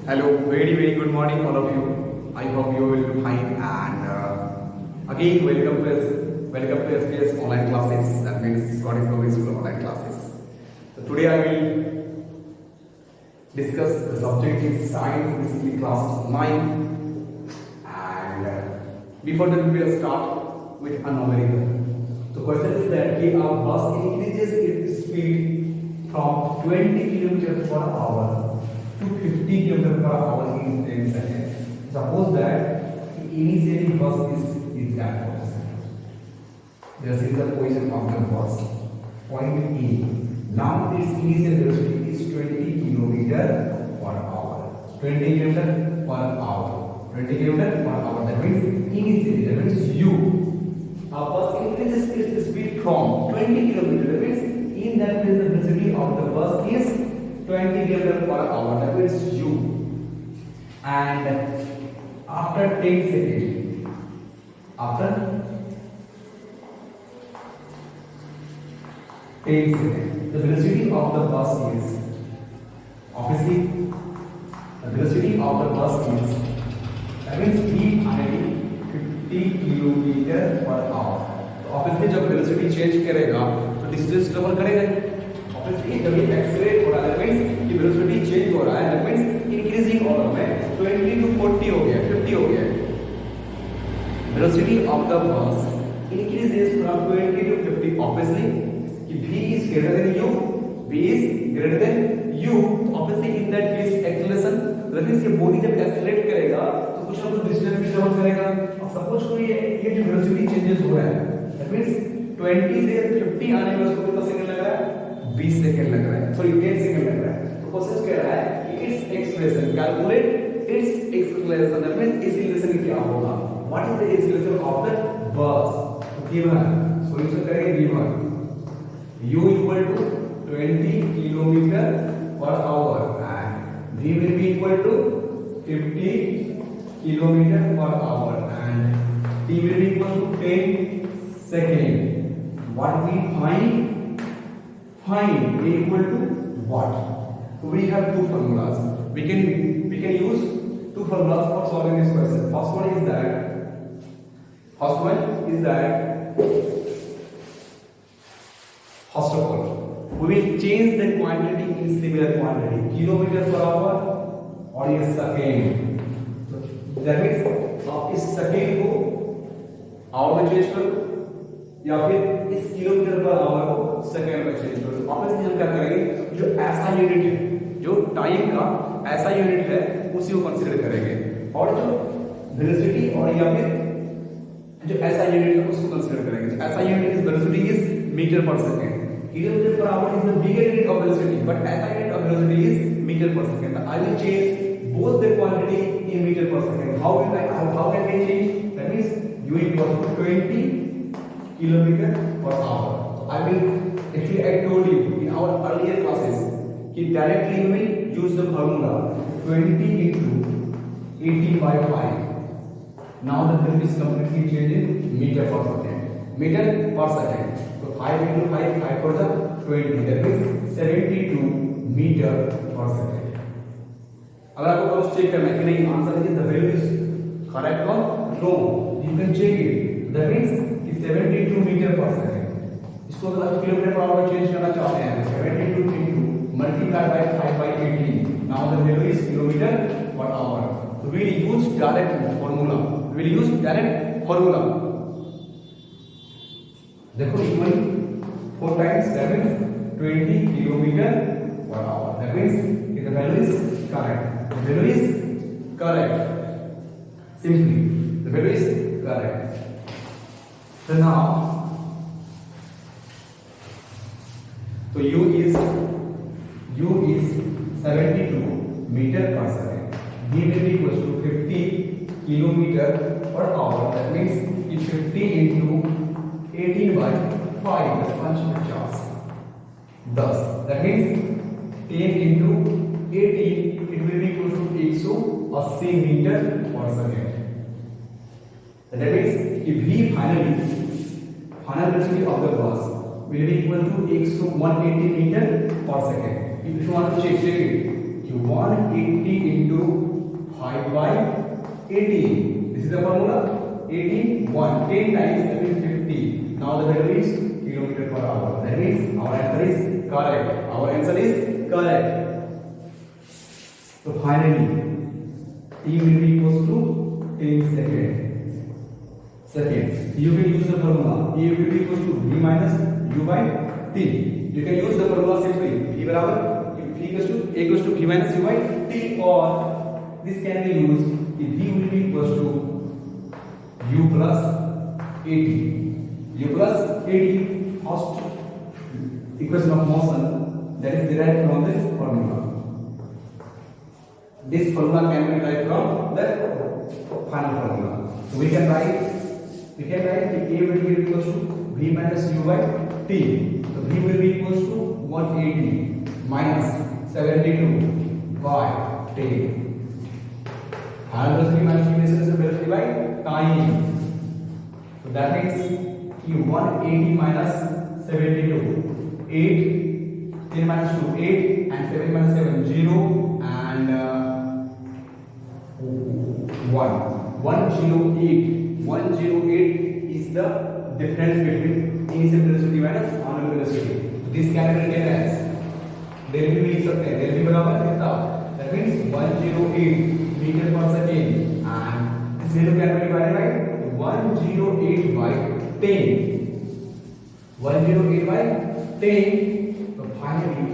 Hello, very good morning, all of you. I hope you will be fine. And again, welcome to SPS online classes. That means Scottish Public School online classes. So today I will discuss the subject is science, basically class 9. And before that, we will start with a numerical. The question is that if our bus increases its speed from 20 km per hour to 50 km per hour in 10 seconds. Suppose that initially bus is at 40 seconds. This is the position of the bus. Point A. Now its initial velocity is 20 km per hour. 20 km per hour. 20 km per hour. That means initially, that means U. A bus increases its speed from 20 km. That means in that case the velocity of the bus is 20 km per hour, that means U. And after 10 seconds, the velocity of the bus is, obviously, the velocity of the bus is, that means speed finally 50 km per hour. तो obviously जब velocity change करेगा, तो distance double करेगा. Obviously जब ये accelerate हो रहा है, that means ये velocity change हो रहा है, that means increasing order में 20 to 40 हो गया, 50 हो गया. Velocity of the bus increases from 20 to 50. Obviously, if V is greater than U, V is greater than U, तो obviously in that case acceleration, that means ये body जब accelerate करेगा, तो कुछ ना कुछ distance भी double करेगा. अब suppose कोई ये जो velocity changes हो रहा है, that means 20 से 50 आने में उसको कितना सेकंड लग रहा है? 20 सेकंड लग रहा है, सॉरी 10 सेकंड लग रहा है. तो क्वेश्चन कह रहा है कि its acceleration, calculate its acceleration. That means acceleration क्या होगा? What is the acceleration of the bus? Given solution करेंगे. Given u equal to 20 kilometre per hour and v will be equal to 50 kilometre per hour and t will be equal to 10 second. What we find a equal to what? So we have two formulas. We can use two formulas for solving this question. First one is that first of all we will change the quantity in similar quantity, kilometer per hour और ये second. That means आप इस second को our में change करो या फिर इस किलोमीटर पर आवर को सेकंड में चेंज करो. ऑब्वियसली हम क्या करेंगे, जो ऐसा यूनिट है, जो टाइम का ऐसा यूनिट है, उसी को कंसीडर करेंगे. और जो वेलोसिटी और या फिर जो ऐसा यूनिट है उसको कंसीडर करेंगे. जो ऐसा unit is velocity is metre per second. Kilometre per hour is the bigger unit of velocity, but ऐसा unit of velocity is metre per second. I will change both the quantity in metre per second. How can we change? That means u equal to 20 kilometer per hour. I told you in our earlier classes कि directly we will use the formula 20 into 80 by 5. Now the term is completely changed in meter per second. Meter per second. So 5 into 5 for the 20. That means 72 meter per second. अगर आपको cross check करना है कि नहीं answer is the value is correct और no, you can check it. That means 72 metre per second. इसको अगर kilometre per our change करना चाहते हैं, 72 into multiplied by 5 by 18. Now the value is kilometer per hour. So we will use direct formula. देखो equal 4 times that means 20 kilometer per hour. That means the value is correct. The value is correct. Simply, the value is correct. So now, so u is 72 meter per second. V will be equals to 50 kilometer per hour. That means if 50 into 18 by 5, that's 550. Thus, that means 10 into 18, it will be equal to 180 meter per second. That means if V final velocity of the bus will be equal to 180 meter per second. If you want to check it, 180 into 5 by 80. This is the formula. 81. 10 times that means 50. Now the value is kilometer per hour. That means our answer is correct. Our answer is correct. So finally, T will be equals to 10 seconds. You can use the formula. A will be equals to V minus U by T. You can use the formula simply. V equals to V minus U by T, or this can be used if V will be equals to U plus 80. U plus 80 first equation of motion that is derived from this formula. This formula can be derived from the final formula. So we can write that A will be equals to V minus U by T. So V will be equals to 180 minus 72 by 10. Velocity minus velocity is velocity by time. So that means 180 minus 72. 8, 10 minus 2, 8, and 7 minus 7, 0, and 1. 108. 108 is the difference between initial velocity minus final velocity. So this can be written as del v लिख सकते हैं. del v बराबर कितना? That means 108 meter per second, and this value can be divided by 108 by 10. 108 by 10. So finally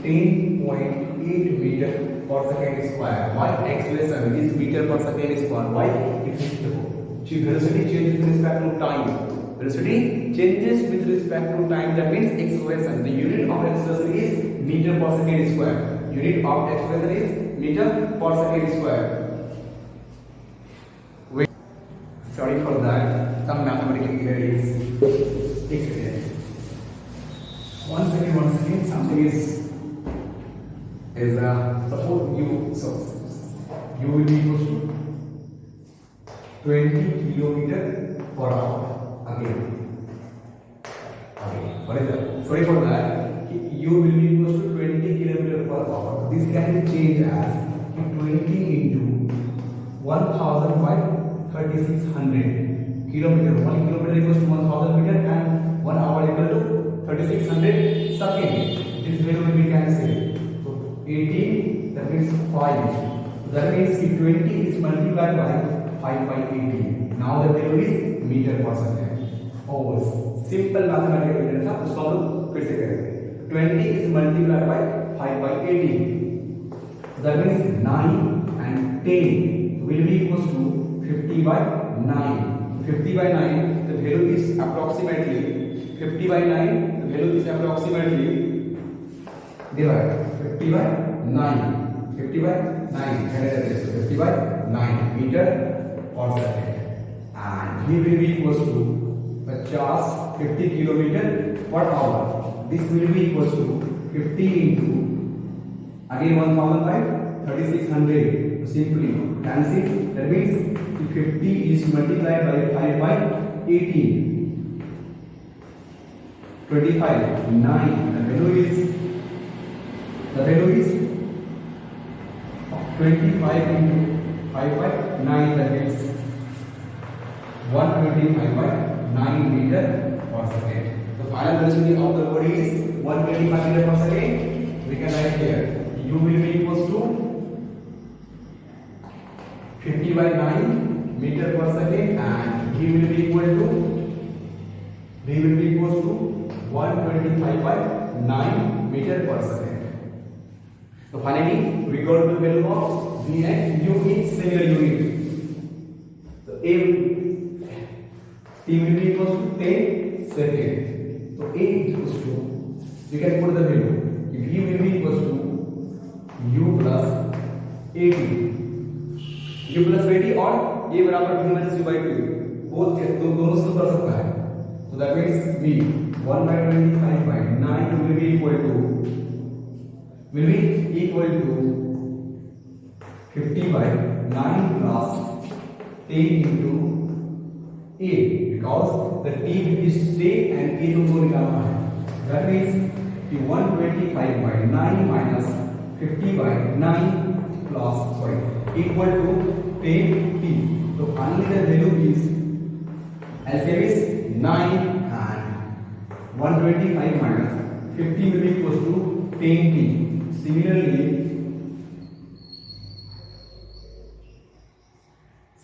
10.8 meter per second square. Why expression is meter per second square? Why? It is the velocity changes with respect to time. Velocity changes with respect to time. That means expression. The unit of expression is meter per second square. Unit of expression is meter per second square. Wait. Sorry for that. Some mathematical error is experienced. One second. Something is suppose you will be equals to 20 kilometer per hour. Again. What is that? Sorry for that. U will be equals to 20 kilometer per hour. This can be changed as 20 into 1000 by 3600 kilometer. 1 kilometer equals to 1000 meter, and 1 hour equal to 3600 seconds. This value will be cancelled. So 18, that means 5. So that means if 20 is multiplied by 5 by 80. Now the value is meter per second. Oh, simple mathematical equation था, उसको हम लोग फिर से करेंगे. 20 is multiplied by 5 by 80. So that means 9 and 10 will be equals to 50 by 9. 50 by 9, the value is approximately 50 by 9. The value is approximately divide 50 by 9. 50 by 9. 50 by 9 meter per second. And he will be equals to 50 kilometer per hour. This will be equals to 50 into again 1000 3600. So simply cancel. That means 50 is multiplied by 5 by 18. 25 9. The value is 25 into 5 by 9. That means 125 by 9 meter per second. The final velocity of the body is 125 meter per second. We can write here U will be equals to 50 by 9 meter per second, and V will be equals to 125 by 9 meter per second. So finally we got the value of V and U in similar unit. So T will be equals to 10 seconds. So A equals to, we can put the value. If V will be equals to U plus 80. U plus 80 or A बराबर V minus U by 2. Both दोनों से कर सकता है. So that means V 1 by 25 by 9 will be equal to 50 by 9 plus 10 into A, because the T will stay and A to go निकालना है. That means 125 by 9 minus 50 by 9 plus equal to 10t. So finally the value is LCM is 9 and 125 minus 50 will be equals to 10t. Similarly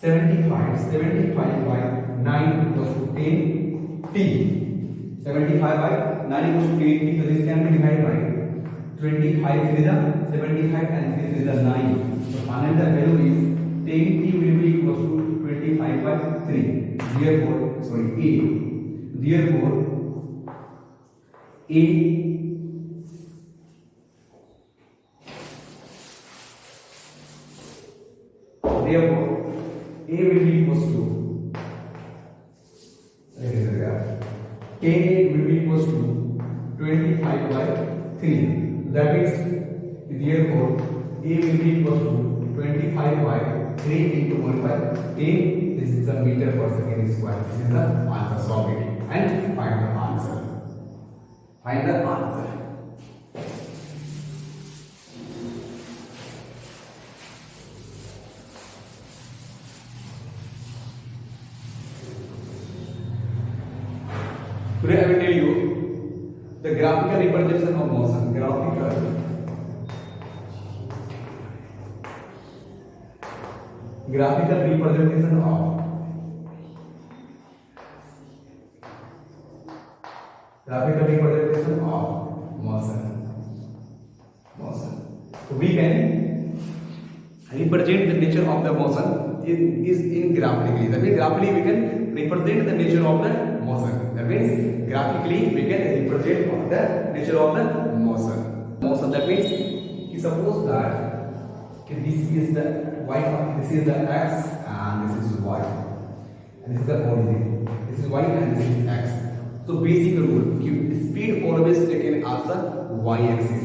75 by 9 equals to 10t. 75 by 9 equals to 10t. So this can be divided by 25 3 is 75 and 3 is 9. So finally the value is 10t will be equals to 25 by 3. Therefore A will be equals to K will be equals to 25 by 3. That means therefore A will be equals to 25 by 3 into 1 by 10. This is the meter per second square. This is the answer. Solve it and find the answer. Find the answer. Today I will tell you the graphical representation of motion. Graphical representation of motion. So we can represent the nature of the motion is in graphically. That means graphically we can represent the nature of the motion. That means graphically we can represent the nature of the motion. That means suppose that this is the y, this is the x and this is y, and this is the origin. This is y and this is x. So basic rule: speed always taken as the y-axis.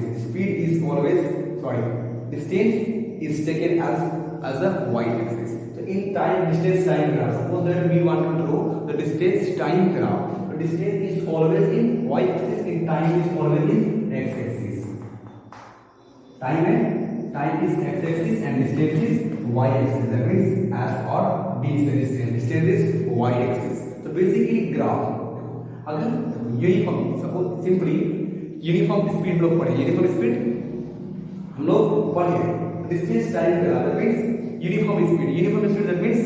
Distance is taken as the y-axis. So in distance time graph, suppose that we want to draw the distance time graph. The distance is always in y-axis. In time is always in x-axis. Time is x-axis and distance is y-axis. That means as or b is the distance is y-axis. So basically graph अगर uniform suppose simply uniform speed हम लोग पढ़े, uniform speed हम लोग पढ़े, distance time का that means uniform speed that means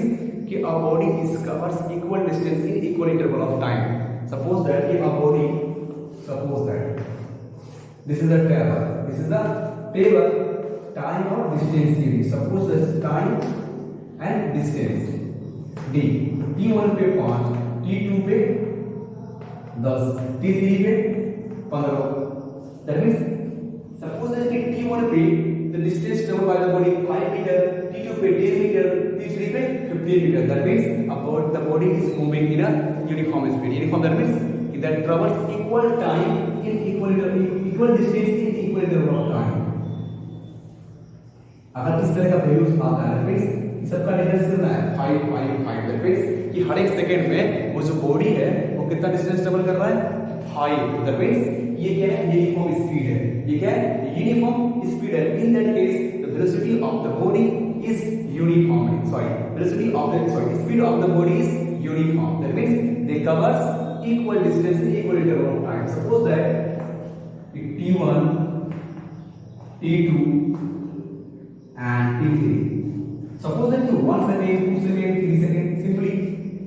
कि a body is covers equal distance in equal interval of time. Suppose that कि a body, suppose that this is the table time और distance की. Suppose that time and distance D, t1 पे 5, t2 पे 10, t3 पे 15. That means suppose that t1 पे the distance covered by the body 5 meter, t2 पे 10 meter, t3 पे 15 meter. That means about the body is moving in a uniform speed. Uniform that means that travels equal time in equal distance in equal interval of time. अगर इस तरह का values आता है that means सबका difference कितना है 5 5 5. That means कि हर एक सेकंड में वो जो बॉडी है वो कितना डिस्टेंस ट्रेवल कर रहा है 5. दैट मींस ये क्या है, यूनिफॉर्म स्पीड है. ये क्या है, यूनिफॉर्म स्पीड है. In that case the velocity of the body is uniform. Speed of the body is uniform. That means they covers equal distance in equal interval of time. Suppose that t1 t2 and t3. Suppose that you 1 second, 2 second, 3 second, simply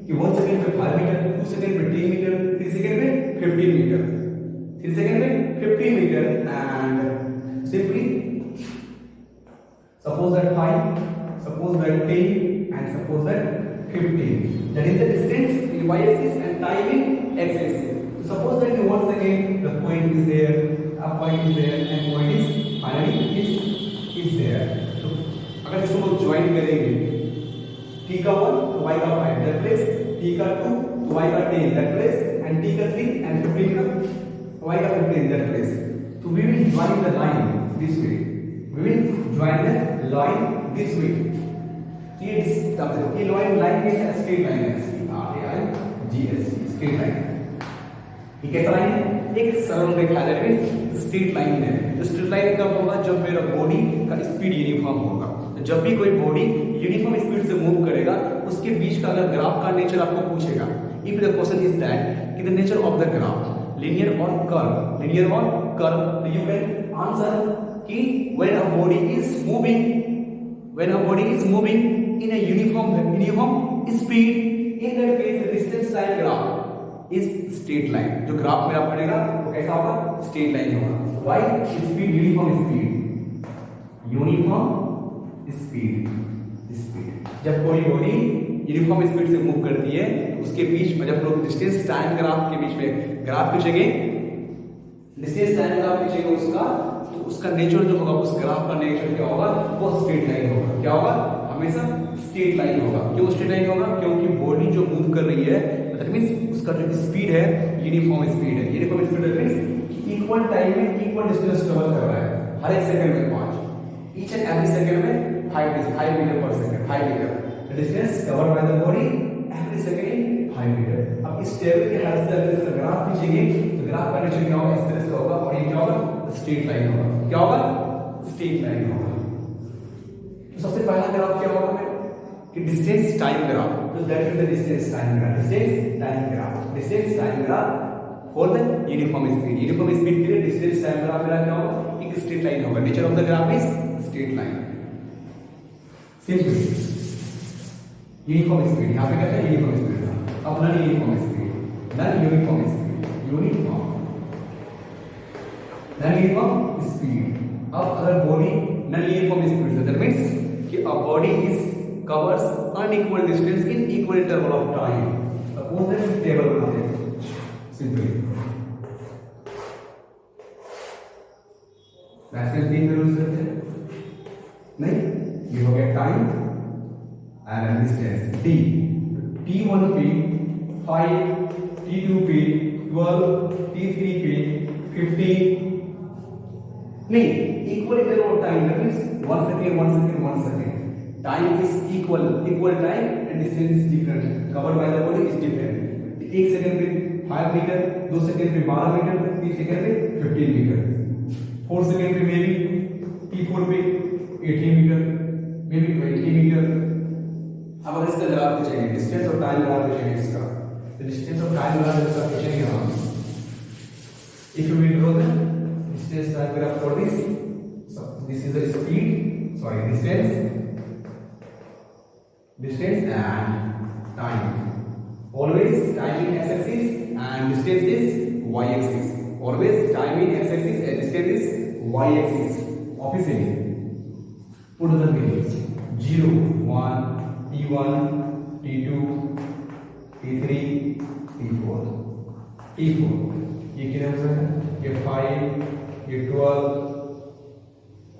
कि 1 second पे 5 metre, 2 second पे 10 metre, 3 second पे 15 metre, 3 second पे 15 metre and simply suppose that 5, suppose that 10 and suppose that 15. That is the distance in y-axis and time in x-axis. So suppose that in 1 second the point is there, a point is there and point is finally is there. अगर इसको लोग join करेंगे t का 1 तो y का 5 that place, t का 2 तो y का 10 दैट प्लेस एंड t का 3 एंड 15 का y का 15 दैट प्लेस. तो we will join the line this way. We will join the line this way. ये line में स्ट्रेट लाइन है, straight line, straight line. ये कैसा लाइन है? एक सरल रेखा है, स्ट्रेट लाइन है। तो स्ट्रेट लाइन कब होगा? जब मेरा बॉडी का स्पीड यूनिफॉर्म होगा। तो जब भी कोई बॉडी यूनिफॉर्म स्पीड से मूव करेगा, उसके बीच का अगर ग्राफ का नेचर आपको पूछेगा, if the question is that कि the nature of the graph linear और कर्व, लिनियर और कर्व, यू कैन आंसर कि when a body is moving, when a body is moving in a uniform speed, in that case the distance time graph is straight line. जो graph मेरा पड़ेगा वो कैसा होगा? Straight line होगा। Why? Speed, uniform speed, uniform speed, speed. जब कोई body uniform speed से मूव करती है तो उसके बीच में, जब लोग डिस्टेंस टाइम ग्राफ के बीच में ग्राफ खींचेंगे, डिस्टेंस टाइम ग्राफ खींचेंगे उसका, तो उसका नेचर जो होगा, उस ग्राफ का नेचर क्या होगा? वो स्ट्रेट लाइन होगा। क्या होगा? हमेशा स्ट्रेट लाइन होगा। क्यों स्ट्रेट लाइन होगा? क्योंकि बॉडी जो मूव कर रही है, दैट मींस उसका जो स्पीड है यूनिफॉर्म स्पीड है। Uniform speed that means equal time में इक्वल डिस्टेंस कवर कर रहा है। हर एक सेकंड में 5, ईच एंड एवरी सेकंड में 5 metre per second, 5 metre distance covered by the body every second 5 metre. अब इस टेबल के हर से अगर ग्राफ खींचेंगे तो ग्राफ का नेचर क्या होगा? इस तरह से होगा, और ये क्या होगा? स्ट्रेट लाइन होगा। क्या होगा? स्ट्रेट लाइन होगा। तो सबसे पहला ग्राफ क्या होगा कि डिस्टेंस टाइम ग्राफ। तो that is the distance time graph, distance time graph, distance time graph for the uniform speed. Uniform speed के लिए डिस्टेंस टाइम ग्राफ मेरा क्या होगा? एक स्ट्रेट लाइन होगा। Nature of the graph is straight line. Simple uniform speed, यहां पे क्या है? यूनिफॉर्म स्पीड था। अब non uniform speed, non uniform speed, uniform non uniform speed. अब अगर बॉडी नॉन यूनिफॉर्म स्पीड है, दैट मींस कि a body is covers unequal distance in equal interval of time. Suppose that हम table बनाते हैं simply, rational तीन values रहते हैं नहीं, ये हो गया time and distance T, t1 पे 5, t2 पे 12, t3 पे 15, नहीं, equal interval of time, that means 1 second, 1 second, 1 second. Time is equal time and distance is different. Covered by the body is different. 1 second पे 5 metre, 2 second पे 12 metre, 3 second पे 15 metre, 4 second पे maybe T4 पे 18 metre, maybe 20 metre. अब अगर इसका graph खींचेंगे, distance और टाइम ग्राफ खींचेंगे इसका, तो डिस्टेंस और टाइम ग्राफ इसका खींचेंगे हम। If you will draw the distance time graph for this, so this is the speed, sorry, distance and time. Always time in x-axis and distance is y-axis. Always time in x-axis and distance is y-axis. Opposite. Put the values 0, 1, t1, t2, t3, t4, t4. ये कितना हो सकता है? ये 5, ये 12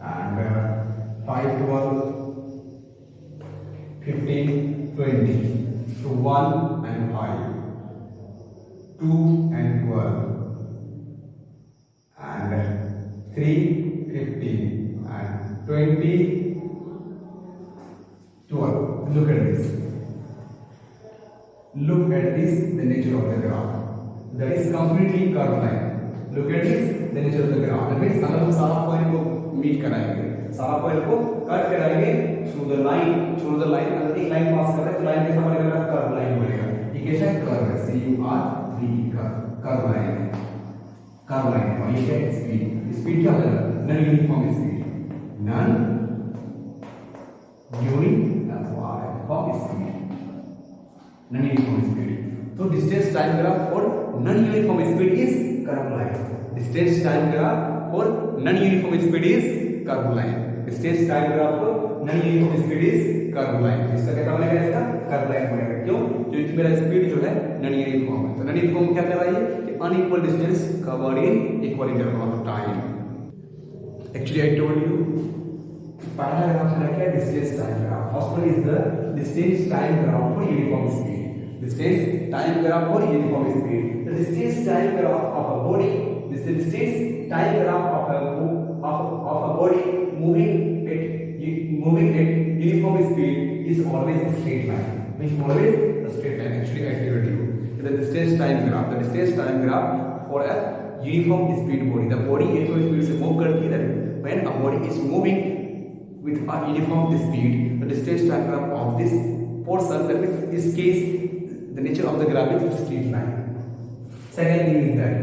and 5, 12, 15, 20, so 1 and 5, 2 and 12 and 3, 15 and 20, 12. Look at this. Look at this, the nature of the graph. That is completely curved line. Look at this, the nature of the graph. That means अगर हम सारा point को meet कराएंगे, सारा point को cut कराएंगे through the line, अगर एक लाइन पास कर रहे हैं तो लाइन कैसा बनेगा? कर्व लाइन बनेगा। ये कैसा है? कर्व है, CURV, कर्व लाइन है, कर्व लाइन है। और ये क्या है? स्पीड क्या होगा? Non uniform speed, non uniform speed, non uniform speed. तो distance time graph for non uniform speed is curve line. Distance time graph for non uniform speed is curve line. Distance time graph for non uniform speed is curve line. इसका क्या बनेगा? इसका curve line बनेगा। क्यों? क्योंकि मेरा speed जो है नॉन यूनिफॉर्म है। तो नॉन यूनिफॉर्म क्या कर रहा है? कि unequal distance covered in equal interval of time. Actually I told you पहला ग्राफ है क्या? Distance time graph. First one is the distance time graph for uniform speed. Distance time graph for uniform speed. The distance time graph of a body. This is the distance time graph of a body moving at uniform speed is always a straight line. Means always a straight line. Actually, I told you the distance time graph. The distance time graph for a uniform speed body. The body एक तो speed से move करती है. When a body is moving with a uniform speed, the distance diagram of this portion, that means this case, the nature of the graph is straight line. Second thing is that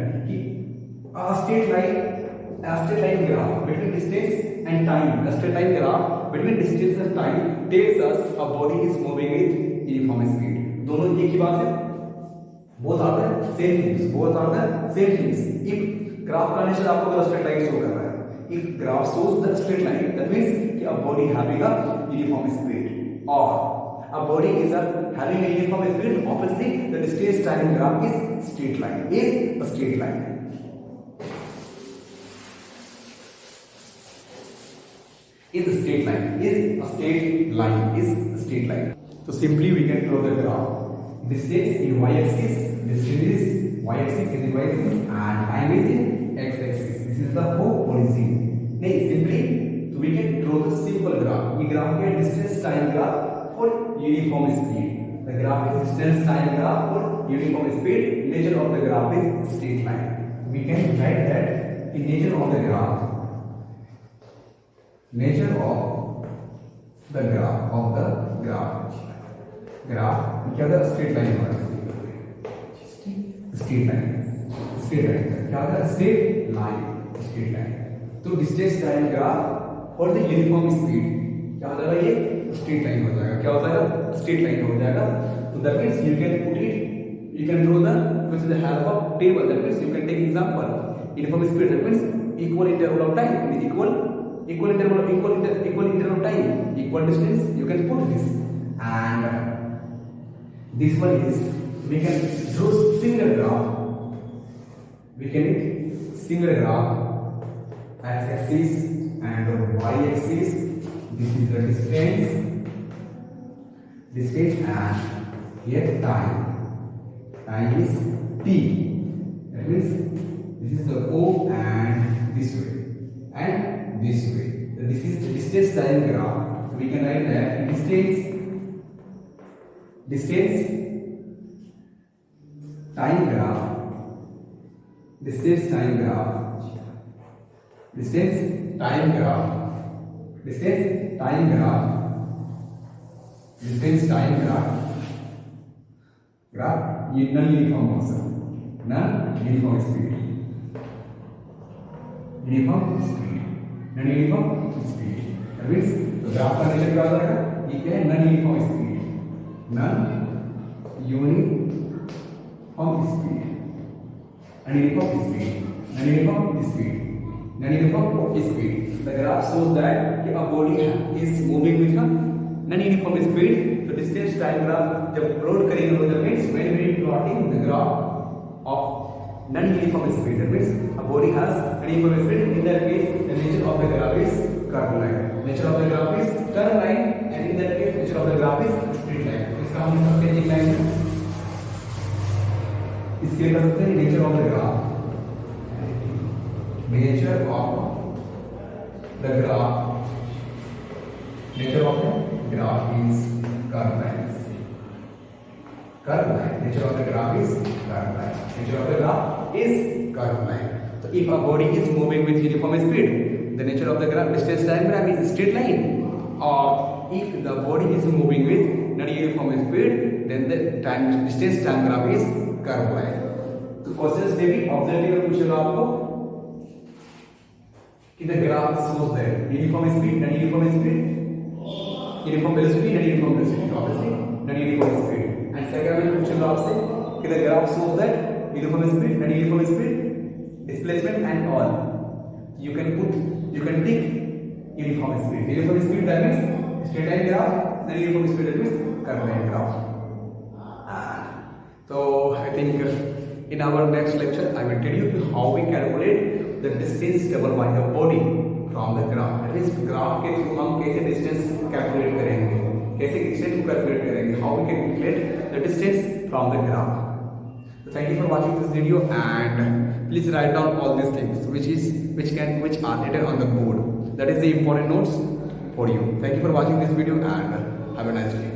a straight line graph between distance and time. A straight line graph between distance and time tells us a body is moving with uniform speed. दोनों एक ही बात है. Both are the same things. Both are the same things. If graph का nature आपको अगर straight line show कर रहा है, if graph shows the straight line, that means कि a body having a uniform speed, or a body is having a uniform speed. Obviously, the distance time graph is straight line. Is a straight line. Is a straight line. Is a straight line. Is a straight line. So simply we can draw the graph. This is in y-axis. This is y-axis is in y-axis, and time is in x-axis. This is the origin. Now simply so we can draw the simple graph. We graph के distance time graph for uniform speed. The graph is distance time graph for uniform speed. Nature of the graph is straight line. We can write that in nature of the graph. Nature of the graph क्या होगा? Straight line होगा. Straight line क्या होगा? Straight line. तो distance time graph for the uniform speed क्या हो जाएगा? ये स्ट्रेट लाइन हो जाएगा. क्या हो जाएगा? स्ट्रेट लाइन हो जाएगा. तो that means you can put it, you can draw the with the help of table. That means you can take example uniform speed. That means equal interval of time. Equal interval of time, equal distance. You can put this, and this one is we can draw single graph. We can single graph x-axis and y-axis. This is the distance, and here time. Time is t. That means this is the O, and this way, and this way. So this is the distance time graph. So we can write that distance time graph. Distance time graph non-uniform motion, non-uniform speed. That means तो graph का nature क्या हो जाएगा? ये क्या है? non-uniform speed. Non-uniform speed. The graph shows that a body is moving with a non-uniform speed. So distance time graph जब plot करेंगे तो that means when we plotting the graph of non-uniform speed, that means a body has non-uniform speed. In that case, the nature of the graph is curved line. Nature of the graph is curved line, and in that case, nature of the graph is straight line. इसका हम लिख सकते हैं एक line. इसके लिए कर सकते हैं nature of the graph. Nature of the graph is curved line. Nature of the graph is curved line. So if a body is moving with uniform speed, the nature of the graph distance time graph is straight line. Or if the body is moving with non-uniform speed, then the distance time graph is curved line. तो questions में भी objective में पूछेगा आपको कि the graph shows that uniform speed, non-uniform speed, uniform velocity, non-uniform velocity, obviously non-uniform speed. And second में पूछेगा आपसे कि the graph shows that uniform speed, non-uniform speed, displacement and all. You can take uniform speed. Uniform speed that means straight line graph, non-uniform speed that means curved line graph. So I think in our next lecture I will tell you how we calculate the distance covered by the body from the graph. That means graph के through हम कैसे distance calculate करेंगे, कैसे distance को calculate करेंगे, how we can calculate the distance from the graph. So thank you for watching this video, and please write down all these things which are written on the board. That is the important notes for you. Thank you for watching this video, and have a nice day.